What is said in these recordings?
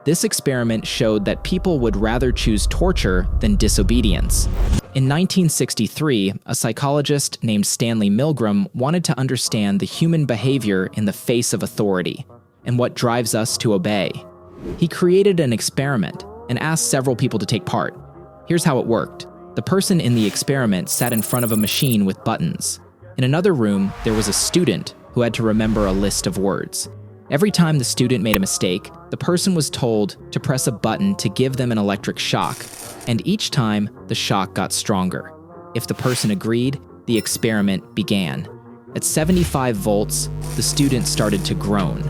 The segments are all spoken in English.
This experiment showed that people would rather choose torture than disobedience. In 1963, a psychologist named Stanley Milgram wanted to understand the human behavior in the face of authority and what drives us to obey. He created an experiment and asked several people to take part. Here's how it worked. The person in the experiment sat in front of a machine with buttons. In another room, there was a student who had to remember a list of words. Every time the student made a mistake, the person was told to press a button to give them an electric shock, and each time, the shock got stronger. If the person agreed, the experiment began. At 75 volts, the student started to groan.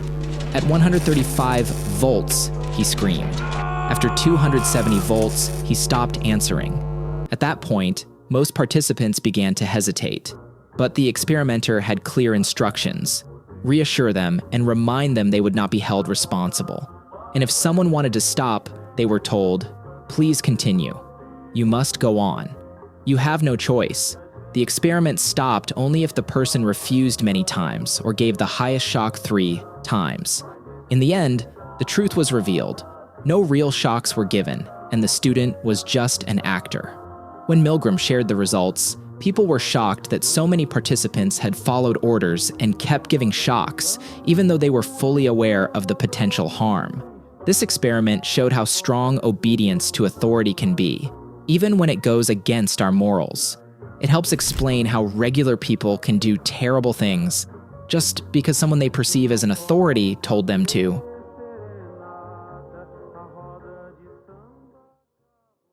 At 135 volts, he screamed. After 270 volts, he stopped answering. At that point, most participants began to hesitate. But the experimenter had clear instructions: reassure them and remind them they would not be held responsible. And if someone wanted to stop, they were told, "Please continue. You must go on. You have no choice." The experiment stopped only if the person refused many times or gave the highest shock 3 times. In the end, the truth was revealed. No real shocks were given, and the student was just an actor. When Milgram shared the results, people were shocked that so many participants had followed orders and kept giving shocks, even though they were fully aware of the potential harm. This experiment showed how strong obedience to authority can be, even when it goes against our morals. It helps explain how regular people can do terrible things just because someone they perceive as an authority told them to.